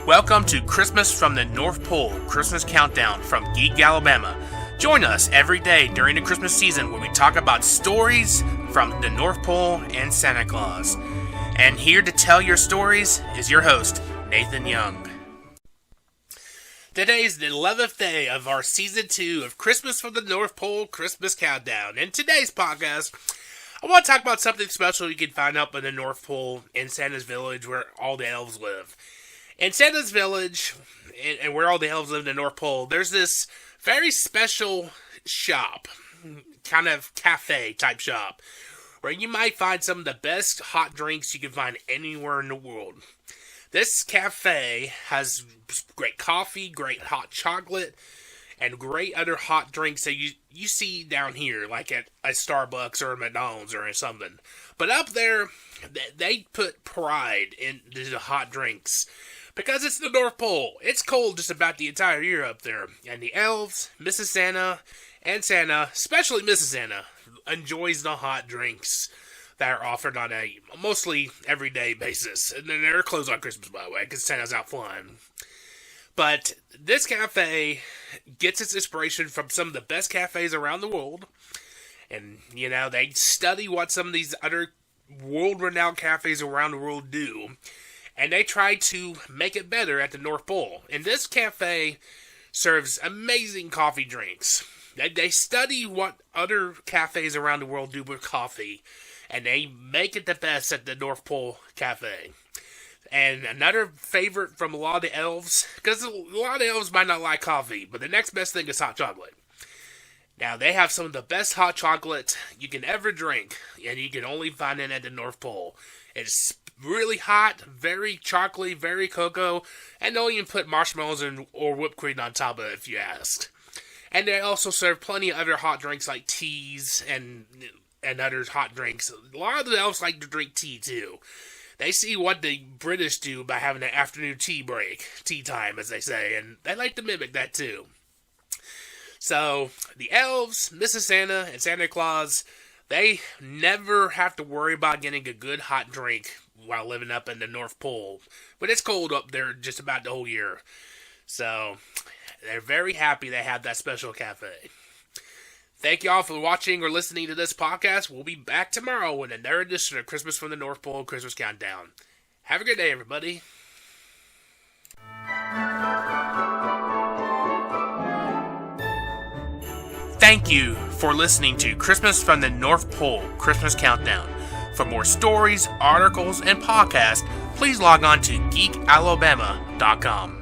Welcome to Christmas from the North Pole, Christmas Countdown from Geek, Alabama. Join us every day during the Christmas season where we talk about stories from the North Pole and Santa Claus. And here to tell your stories is your host, Nathan Young. Today is the 11th day of our Season 2 of Christmas from the North Pole, Christmas Countdown. In today's podcast, I want to talk about something special you can find up in the North Pole in Santa's Village where all the elves live. In Santa's Village, and where all the elves live in the North Pole, there's this very special shop, kind of cafe type shop, where you might find some of the best hot drinks you can find anywhere in the world. This cafe has great coffee, great hot chocolate, and great other hot drinks that you see down here, like at a Starbucks or a McDonald's or something. But up there, they put pride into the hot drinks. Because it's the North Pole. It's cold just about the entire year up there. And the elves, Mrs. Santa, and Santa, especially Mrs. Santa, enjoys the hot drinks that are offered on a mostly everyday basis. And then they're closed on Christmas, by the way, because Santa's out flying. But this cafe gets its inspiration from some of the best cafes around the world. And, they study what some of these other world-renowned cafes around the world do. And they try to make it better at the North Pole. And this cafe serves amazing coffee drinks. They study what other cafes around the world do with coffee. And they make it the best at the North Pole Cafe. And another favorite from a lot of the elves, because a lot of the elves might not like coffee, but the next best thing is hot chocolate. Now, they have some of the best hot chocolate you can ever drink, and you can only find it at the North Pole. It's really hot, very chocolatey, very cocoa, and they'll even put marshmallows or whipped cream on top of it if you ask. And they also serve plenty of other hot drinks like teas and other hot drinks. A lot of the elves like to drink tea too. They see what the British do by having an afternoon tea break, tea time as they say, and they like to mimic that too. So, the elves, Mrs. Santa, and Santa Claus, they never have to worry about getting a good hot drink while living up in the North Pole. But it's cold up there just about the whole year. So, they're very happy they have that special cafe. Thank you all for watching or listening to this podcast. We'll be back tomorrow with another edition of Christmas from the North Pole, Christmas Countdown. Have a good day, everybody. Thank you for listening to Christmas from the North Pole, Christmas Countdown. For more stories, articles, and podcasts, please log on to geekalabama.com.